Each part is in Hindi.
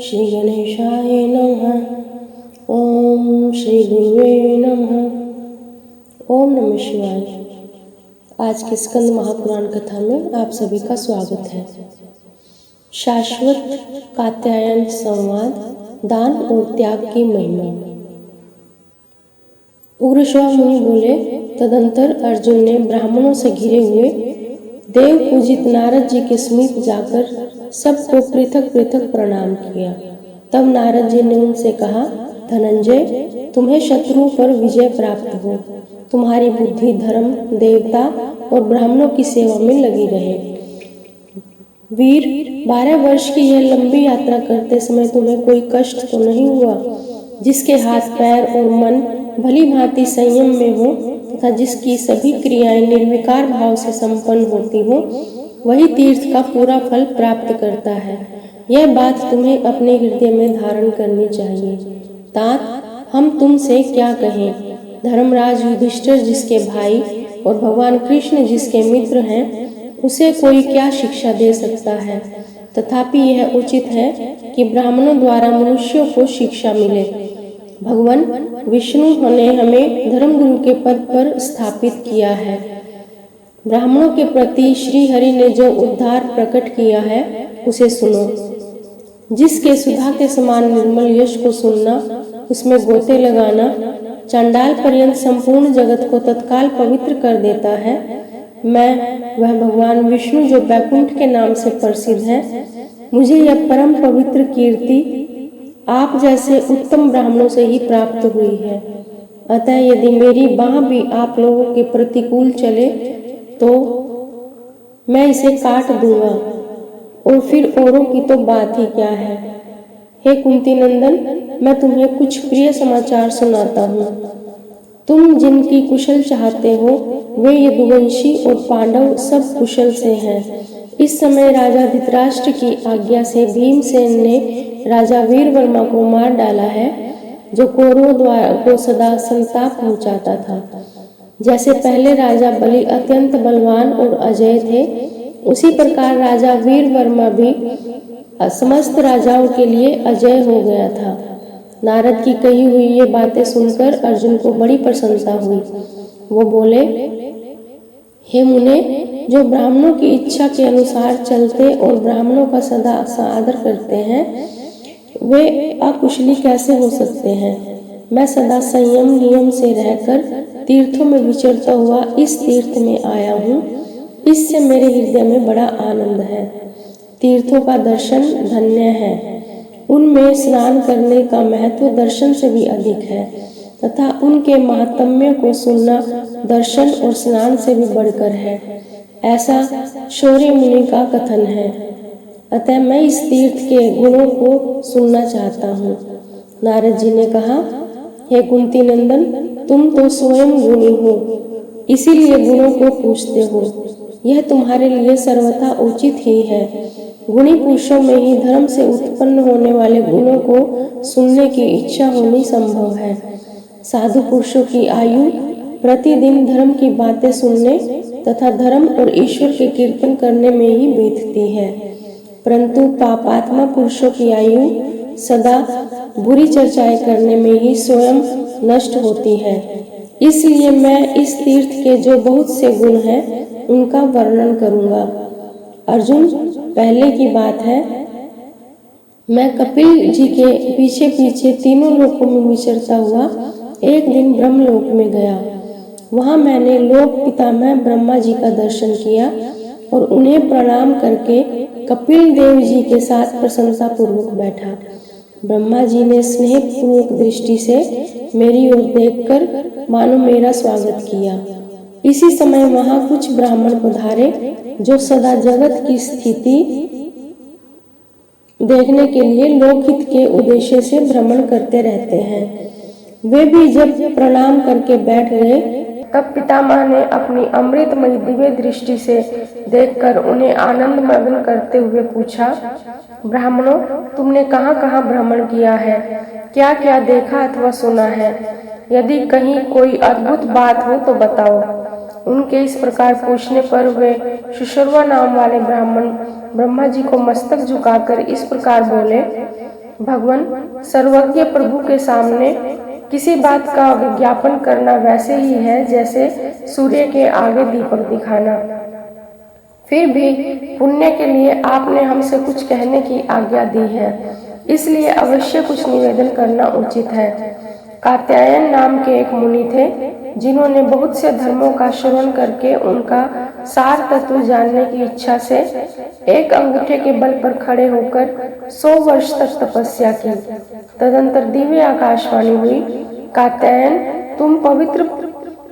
श्री गणेशाय नमः। ओम श्री गुरुवे नमः। ओम नमः शिवाय। आज के स्कंद महापुराण कथा में आप सभी का स्वागत है। शाश्वत कात्यायन संवाद, दान और त्याग की महिमा। उग्रश्रवा मुनि बोले, तदंतर अर्जुन ने ब्राह्मणों से घिरे हुए देव पूजित नारद जी के समीप जाकर सबको पृथक पृथक प्रणाम किया। तब नारद जी ने उनसे कहा, धनंजय, तुम्हें शत्रुओं पर विजय प्राप्त हो। तुम्हारी बुद्धि धर्म, देवता और ब्राह्मणों की सेवा में लगी रहे। वीर, 12 वर्ष की यह लंबी यात्रा करते समय तुम्हें कोई कष्ट तो नहीं हुआ? जिसके हाथ पैर और मन भली भांति संयम में हो तथा जिसकी सभी क्रियाएं निर्विकार भाव से संपन्न होती हो, वही तीर्थ का पूरा फल प्राप्त करता है। यह बात तुम्हें अपने हृदय में धारण करनी चाहिए। तात, हम तुमसे क्या कहें? धर्मराज युधिष्ठिर जिसके भाई और भगवान कृष्ण जिसके मित्र हैं, उसे कोई क्या शिक्षा दे सकता है? तथापि यह उचित है कि ब्राह्मणों द्वारा मनुष्यों को शिक्षा मिले। भगवान विष्णु ने हमें धर्मगुरु के पद पर स्थापित किया है। ब्राह्मणों के प्रति श्री हरि ने जो उद्धार प्रकट किया है, उसे सुनो। जिसके सुधा के समान निर्मल यश को सुनना, उसमें गोते लगाना, चंडाल पर्यंत संपूर्ण जगत को तत्काल पवित्र कर देता है। मैं वह भगवान विष्णु जो बैकुंठ के नाम से प्रसिद्ध है, मुझे यह परम पवित्र कीर्ति आप जैसे उत्तम ब्राह्मणों से ही प्राप्त हुई है। अतः यदि मेरी बाह भी आप लोगों के प्रतिकूल चले तो मैं इसे काट दूंगा, और फिर औरों की तो बात ही क्या है। हे कुंती नंदन, मैं तुम्हें कुछ प्रिय समाचार सुनाता हूँ। तुम जिनकी कुशल चाहते हो, वे यदुवंशी और पांडव सब कुशल से हैं। इस समय राजा धृतराष्ट्र की आज्ञा से भीमसेन ने राजा वीरवर्मा को मार डाला है, जो कौरवों द्वारा को सदा संताप पहुंचाता था। जैसे पहले राजा बलि अत्यंत बलवान और अजय थे, उसी प्रकार राजा वीरवर्मा भी समस्त राजाओं के लिए अजय हो गया था। नारद की कही हुई ये बातें सुनकर अर्जुन को बड़ी प्रसन्नता हुई। वो बोले, हे मुने, जो ब्राह्मणों की इच्छा के अनुसार चलते और ब्राह्मणों का सदा आदर करते हैं, वे अकुशली कैसे हो सकते हैं? मैं सदा संयम नियम से रहकर तीर्थों में विचरता हुआ इस तीर्थ में आया हूँ। इससे मेरे हृदय में बड़ा आनंद है। तीर्थों का दर्शन धन्य है। उनमें स्नान करने का महत्व दर्शन से भी अधिक है, तथा उनके महात्म्य को सुनना दर्शन और स्नान से भी बढ़कर है। ऐसा शौर्य मुनि का कथन है। अतः मैं इस तीर्थ के गुणों को सुनना चाहता हूँ। नारद जी ने कहा, हे कुंती नंदन, तुम तो स्वयं गुणी हो, इसीलिए गुणों को पूछते हो। यह तुम्हारे लिए सर्वथा उचित ही है। गुणी पुरुषों में ही धर्म से उत्पन्न होने वाले गुणों को सुनने की इच्छा होनी संभव है। साधु पुरुषों की आयु प्रतिदिन धर्म की बातें सुनने तथा धर्म और ईश्वर के कीर्तन करने में ही बीतती है, परंतु पापात्मा पुरुषों की आयु सदा बुरी चर्चाएं करने में ही स्वयं नष्ट होती है। इसलिए मैं इस तीर्थ के जो बहुत से गुण हैं, उनका वर्णन करूंगा। अर्जुन, पहले की बात है, मैं कपिल जी के पीछे पीछे तीनों लोकों में विचरता हुआ एक दिन ब्रह्मलोक में गया। वहां मैंने लोक पितामह ब्रह्मा जी का दर्शन किया और उन्हें प्रणाम करके कपिल देव जी के साथ प्रसन्नता पूर्वक बैठा। ब्रह्मा जी ने स्नेह पूर्वक दृष्टि से मेरी ओर देखकर मानो मेरा स्वागत किया। इसी समय वहां कुछ ब्राह्मण पधारे, जो सदा जगत की स्थिति देखने के लिए लोकहित के उद्देश्य से भ्रमण करते रहते हैं। वे भी जब प्रणाम करके बैठ गए, तब पितामह ने अपनी अमृतमयी दिव्य दृष्टि से देखकर उन्हें आनंद मग्न करते हुए पूछा, ब्राह्मणों, तुमने कहाँ कहाँ भ्रमण किया है? क्या क्या देखा अथवा सुना है? यदि कहीं कोई अद्भुत बात हो तो बताओ। उनके इस प्रकार पूछने पर वे सुशर्वा नाम वाले ब्राह्मण ब्रह्मा जी को मस्तक झुकाकर इस प्रकार बोले, भगवान सर्वज्ञ प्रभु के सामने किसी बात का विज्ञापन करना वैसे ही है जैसे सूर्य के आगे दीपक दिखाना। फिर भी पुण्य के लिए आपने हमसे कुछ कहने की आज्ञा दी है, इसलिए अवश्य कुछ निवेदन करना उचित है। कात्यायन नाम के एक मुनि थे जिन्होंने बहुत से धर्मों का श्रवण करके उनका सार तत्व जानने की इच्छा से एक अंगूठे के बल पर खड़े होकर 100 वर्ष तक तपस्या की। तदंतर दिव्य आकाशवाणी हुई, कात्यायन तुम पवित्र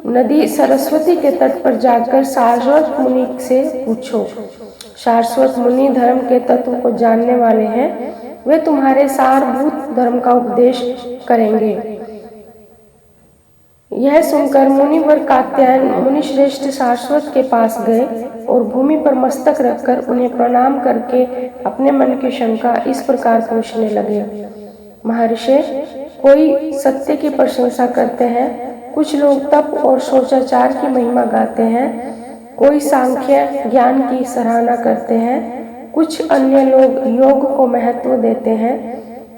नदी सरस्वती के तट पर जाकर सारस्वत मुनि से पूछो। सारस्वत मुनि धर्म के तत्व को जानने वाले हैं, वे तुम्हारे सारभूत धर्म का उपदेश करेंगे। यह सुनकर मुनिवर कात्यायन मुनिश्रेष्ठ सारस्वत के पास गए और भूमि पर मस्तक रखकर उन्हें प्रणाम करके अपने मन की शंका इस प्रकार पूछने लगे। महर्षि, कोई सत्य की प्रशंसा करते हैं, कुछ लोग तप और सोचाचार की महिमा गाते हैं, कोई सांख्य ज्ञान की सराहना करते हैं, कुछ अन्य लोग योग को महत्व देते हैं,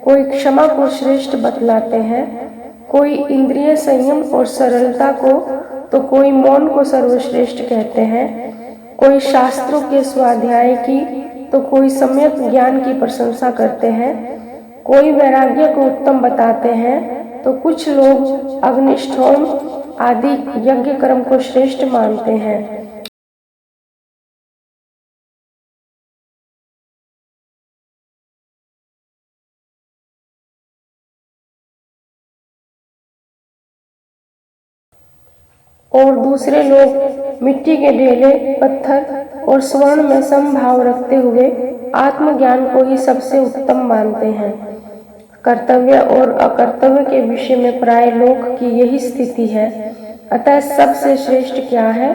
कोई क्षमा को श्रेष्ठ बतलाते हैं, कोई इंद्रिय संयम और सरलता को तो कोई मौन को सर्वश्रेष्ठ कहते हैं, कोई शास्त्रों के स्वाध्याय की तो कोई सम्यक ज्ञान की प्रशंसा करते हैं, कोई वैराग्य को उत्तम बताते हैं तो कुछ लोग अग्निष्ठोम आदि यज्ञ कर्म को श्रेष्ठ मानते हैं। और दूसरे लोग मिट्टी के ढेले, पत्थर और स्वर्ण में समभाव रखते हुए आत्मज्ञान को ही सबसे उत्तम मानते हैं। कर्तव्य और अकर्तव्य के विषय में प्राय लोक की यही स्थिति है। अतः सबसे श्रेष्ठ क्या है,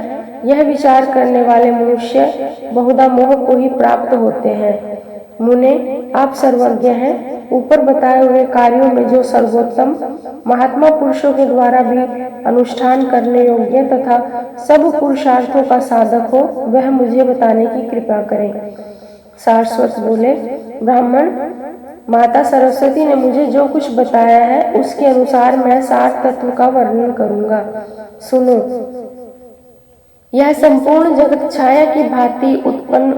यह विचार करने वाले मनुष्य बहुधा मोह को ही प्राप्त होते हैं। मुने, आप सर्वज्ञ हैं। ऊपर बताए हुए कार्यों में जो सर्वोत्तम महात्मा पुरुषों के द्वारा भी अनुष्ठान करने योग्य तथा सब पुरुषार्थों का साधक हो, वह मुझे बताने की कृपा करें। सारस्वत बोले, ब्राह्मण, माता सरस्वती ने मुझे जो कुछ बताया है उसके अनुसार मैं सार तत्व का वर्णन करूंगा। सुनो, यह संपूर्ण जगत छाया की भांति उत्पन्न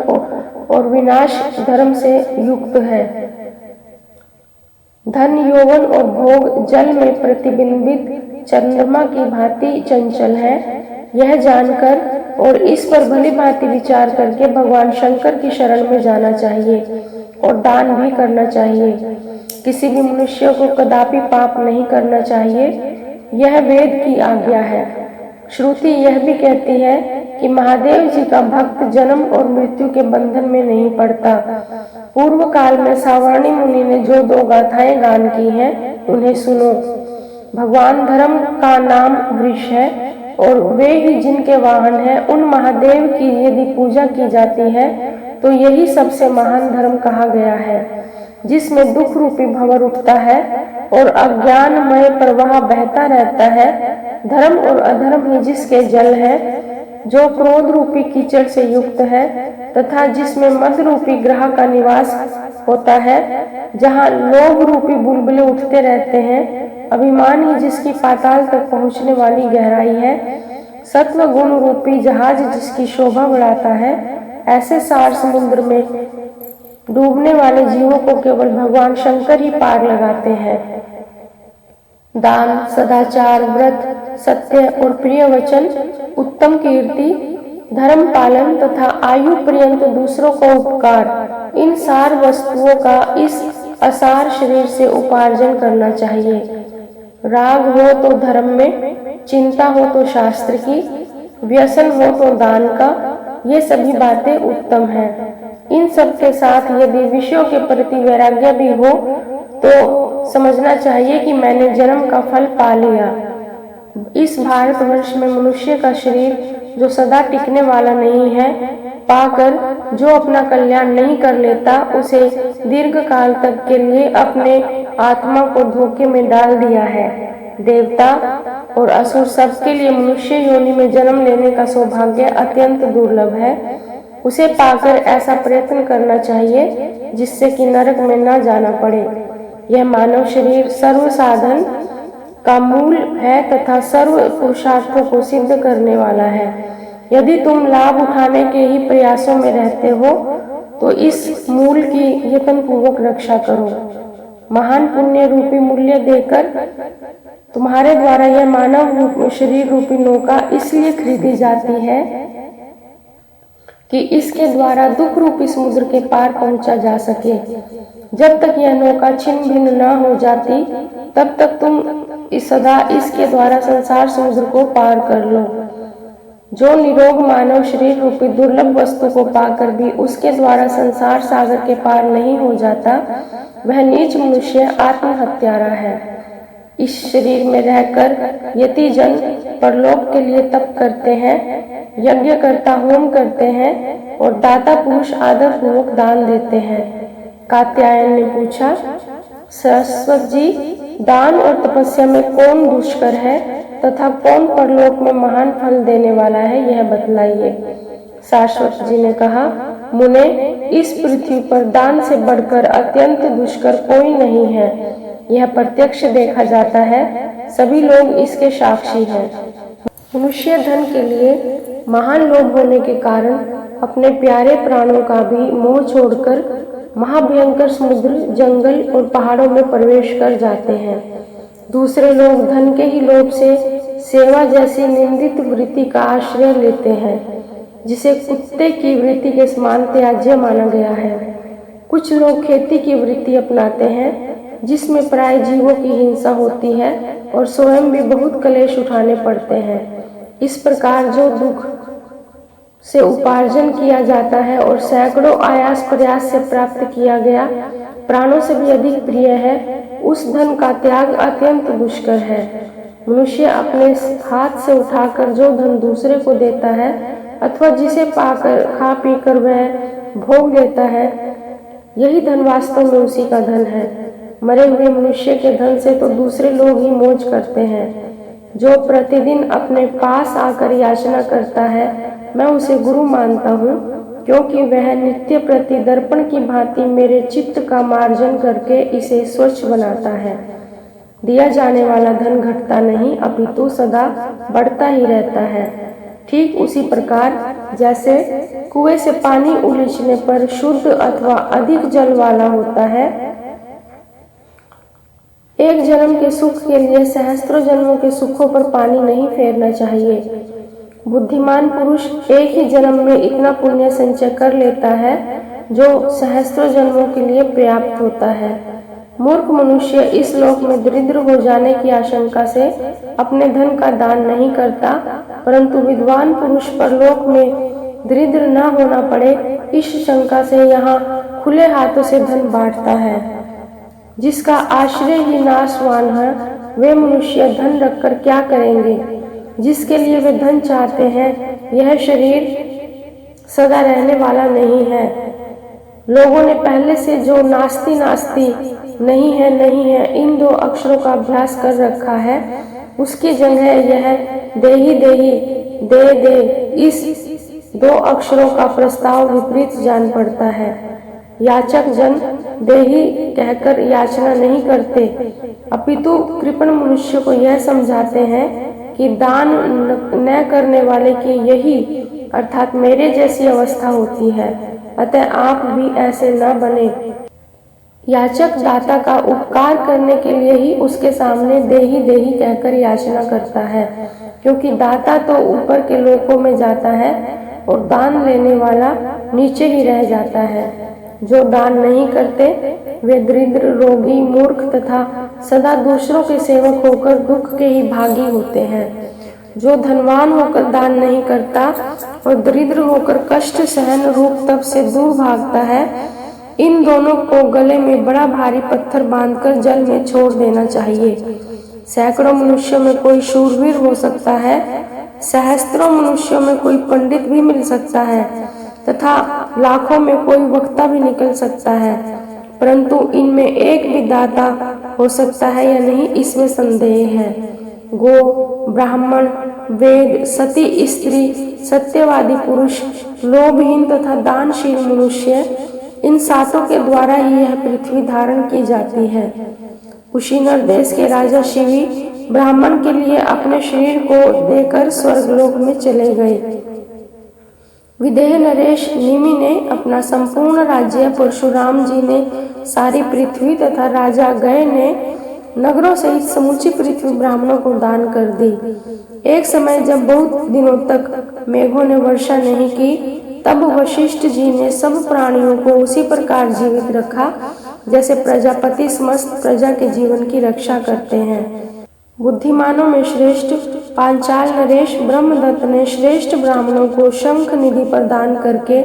और विनाश धर्म से युक्त है। धन, यौवन और भोग जल में प्रतिबिंबित चंद्रमा की भांति चंचल है। यह जानकर और इस पर भली भांति विचार करके भगवान शंकर की शरण में जाना चाहिए और दान भी करना चाहिए। किसी भी मनुष्य को कदापि पाप नहीं करना चाहिए, यह वेद की आज्ञा है। श्रुति यह भी कहती है कि महादेव जी का भक्त जन्म और मृत्यु के बंधन में नहीं पड़ता। पूर्व काल में सावर्णी मुनि ने जो 2 गाथाएं गान की हैं, उन्हें सुनो। भगवान धर्म का नाम वृष है और वे ही जिनके वाहन हैं, उन महादेव की यदि पूजा की जाती है तो यही सबसे महान धर्म कहा गया है, जिसमें दुख रूपी भंवर उठता है और अज्ञानमय प्रवाह बहता रहता है। धर्म और अधर्म ही जिसके जल है, जो क्रोध रूपी कीचड़ से युक्त है तथा जिसमें मद रूपी ग्रह का निवास होता है, जहाँ लोभ रूपी बुलबुले उठते रहते हैं। अभिमान ही जिसकी पाताल तक पहुँचने वाली गहराई है। सत्व गुण रूपी जहाज जिसकी शोभा बढ़ाता है। ऐसे सार समुद्र में डूबने वाले जीवों को केवल भगवान शंकर ही पार लगाते हैं। दान, सदाचार, व्रत, सत्य और प्रिय वचन, उत्तम कीर्ति, धर्म पालन तथा आयु पर्यंत दूसरों का उपकार, इन सार वस्तुओं का इस असार शरीर से उपार्जन करना चाहिए। राग हो तो धर्म में, चिंता हो तो शास्त्र की, व्यसन हो तो दान का, ये सभी बातें उत्तम हैं। इन सब के साथ यदि विषयों के प्रति वैराग्य भी हो तो समझना चाहिए कि मैंने जन्म का फल पा लिया। इस भारतवर्ष में मनुष्य का शरीर जो सदा टिकने वाला नहीं है, पाकर जो अपना कल्याण नहीं कर लेता, उसे दीर्घ काल तक के लिए अपने आत्मा को धोखे में डाल दिया है। देवता और असुर सबके लिए मनुष्य योनि में जन्म लेने का सौभाग्य अत्यंत दुर्लभ है। उसे पाकर ऐसा प्रयत्न करना चाहिए जिससे कि नरक में न जाना पड़े। यह मानव शरीर सर्व साधन का मूल है तथा सर्व पुरुषार्थों को सिद्ध करने वाला है। यदि तुम लाभ उठाने के ही प्रयासों में रहते हो तो इस मूल की यत्नपूर्वक रक्षा करो। महान पुण्य रूपी मूल्य देकर तुम्हारे द्वारा यह मानव शरीर रूपी नौका इसलिए खरीदी जाती है कि इसके द्वारा दुख रूपी समुद्र के पार पहुंचा जा सके। जब तक यह नौका छिन्न भिन्न न हो जाती तब तक तुम सदा इसके द्वारा संसार समुद्र को पार कर लो। जो निरोग मानव शरीर रूपी दुर्लभ वस्तु को पाकर भी उसके द्वारा संसार सागर के पार नहीं हो जाता, वह नीच मनुष्य आत्महत्यारा है। इस शरीर में रहकर यति जन परलोक के लिए तप करते हैं, यज्ञ करता होम करते हैं और दाता पुरुष आदर पूर्वक दान देते हैं। कात्यायन ने पूछा, सरस्वत जी, दान और तपस्या में कौन दुष्कर है तथा कौन परलोक में महान फल देने वाला है, यह बतलाइए। शाश्वत जी ने कहा, मुने, इस पृथ्वी पर दान से बढ़कर अत्यंत दुष्कर कोई नहीं है। यह प्रत्यक्ष देखा जाता है, सभी लोग इसके साक्षी हैं। मनुष्य धन के लिए महान लोभ होने के कारण अपने प्यारे प्राणों का भी मोह छोड़कर महाभयंकर समुद्र, जंगल और पहाड़ों में प्रवेश कर जाते हैं। दूसरे लोग धन के ही लोभ से सेवा जैसी निंदित वृत्ति का आश्रय लेते हैं, जिसे कुत्ते की वृत्ति के समान त्याज्य माना गया है। कुछ लोग खेती की वृत्ति अपनाते हैं, जिसमें पराये जीवों की हिंसा होती है और स्वयं भी बहुत क्लेश उठाने पड़ते हैं। इस प्रकार जो दुख से उपार्जन किया जाता है और सैकड़ों आयास प्रयास से प्राप्त किया गया प्राणों से भी अधिक प्रिय है, उस धन का त्याग अत्यंत दुष्कर है। मनुष्य अपने हाथ से उठाकर जो धन दूसरे को देता है अथवा जिसे पाकर खा पीकर वह भोग लेता है, यही धन वास्तव में उसी का धन है। मरे हुए मनुष्य के धन से तो दूसरे लोग ही मौज करते हैं। जो प्रतिदिन अपने पास आकर याचना करता है, मैं उसे गुरु मानता हूँ, क्योंकि वह नित्य प्रति दर्पण की भांति मेरे चित्त का मार्जन करके इसे स्वच्छ बनाता है। दिया जाने वाला धन घटता नहीं, अपितु सदा बढ़ता ही रहता है। ठीक उसी प्रकार जैसे कुएं से पानी उलीचने पर शुद्ध अथवा अधिक जल वाला होता है, एक जन्म के सुख के लिए सहस्त्रों जन्मों के सुखों पर पानी नहीं फेरना चाहिए। बुद्धिमान पुरुष एक ही जन्म में इतना पुण्य संचय कर लेता है जो सहस्त्रों जन्मों के लिए पर्याप्त होता है। मूर्ख मनुष्य इस लोक में दरिद्र हो जाने की आशंका से अपने धन का दान नहीं करता, परंतु विद्वान पुरुष परलोक में दरिद्र न होना पड़े इस शंका से यहाँ खुले हाथों से धन बांटता है। जिसका आश्रय ही नाशवान है, वे मनुष्य धन रखकर क्या करेंगे। जिसके लिए वे धन चाहते हैं, यह शरीर सदा रहने वाला नहीं है। लोगों ने पहले से जो नास्ति नास्ति, नहीं है इन दो अक्षरों का अभ्यास कर रखा है, उसकी जगह यह देही देही, दे इस दो अक्षरों का प्रस्ताव विपरीत जान पड़ता है। याचक जन देही कहकर याचना नहीं करते, अपितु कृपण मनुष्य को यह समझाते हैं कि दान न करने वाले की यही अर्थात मेरे जैसी अवस्था होती है, अतः आप भी ऐसे न बने। याचक दाता का उपकार करने के लिए ही उसके सामने देही देही कहकर याचना करता है, क्योंकि दाता तो ऊपर के लोकों में जाता है और दान लेने वाला नीचे ही रह जाता है। जो दान नहीं करते वे दरिद्र, रोगी, मूर्ख तथा सदा दूसरों के सेवक होकर दुख के ही भागी होते हैं। जो धनवान होकर दान नहीं करता और दरिद्र होकर कष्ट सहन रूप तप से दूर भागता है, इन दोनों को गले में बड़ा भारी पत्थर बांधकर जल में छोड़ देना चाहिए। सैकड़ों मनुष्यों में कोई शूरवीर हो सकता है, सहस्त्रों मनुष्यों में कोई पंडित भी मिल सकता है तथा लाखों में कोई वक्ता भी निकल सकता है, परंतु इनमें एक भी दाता हो सकता है या नहीं, इसमें संदेह है। गो, ब्राह्मण, वेद, सती स्त्री, सत्यवादी पुरुष, लोभहीन तथा दानशील मनुष्य, इन सातों के द्वारा ही यह पृथ्वी धारण की जाती है। कुशीनर देश के राजा शिवी ब्राह्मण के लिए अपने शरीर को देकर स्वर्गलोक में चले गए। विदेह नरेश निमि ने अपना संपूर्ण राज्य, परशुराम जी ने सारी पृथ्वी तथा राजा गय ने नगरों सहित समूची पृथ्वी ब्राह्मणों को दान कर दी। एक समय जब बहुत दिनों तक मेघों ने वर्षा नहीं की, तब वशिष्ठ जी ने सब प्राणियों को उसी प्रकार जीवित रखा जैसे प्रजापति समस्त प्रजा के जीवन की रक्षा करते हैं। बुद्धिमानों में श्रेष्ठ पांचाल नरेश ब्रह्मदत्त ने श्रेष्ठ ब्राह्मणों को शंख निधि प्रदान करके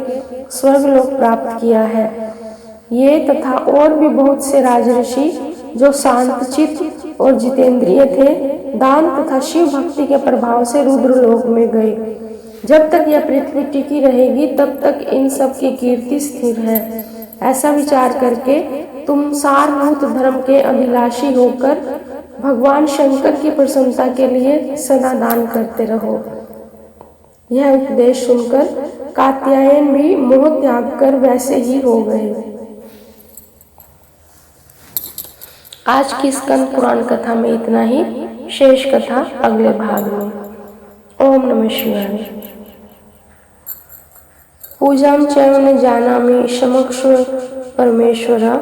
स्वर्गलोक प्राप्त किया है। ये तथा और भी बहुत से राजऋषि जो शांत चित्त और जितेंद्रिय थे, दान तथा शिव भक्ति के प्रभाव से रुद्रलोक में गए। जब तक यह पृथ्वी टिकी रहेगी तब तक इन सब की कीर्ति स्थिर है। ऐसा विचार करके तुम सारभूत धर्म के अभिलाषी होकर भगवान शंकर की प्रसन्नता के लिए सदा दान करते रहो। यह उपदेश सुनकर कात्यायन भी मोह त्याग कर वैसे ही हो गए। आज की स्कंद पुराण कथा में इतना ही। शेष कथा अगले भाग में। ओम नमः शिवाय। पूजां चैव न जानामि समक्ष परमेश्वर,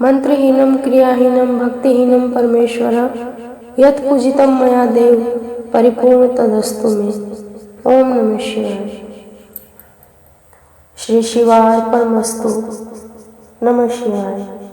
मंत्रहीनं क्रियाहीनं भक्तिहीनं परमेश्वर, यत् पूजितं मया देव परिपूर्ण तदस्तु मे। ओम नमः शिवाय। श्री शिवार्पणमस्तु। नमः शिवाय।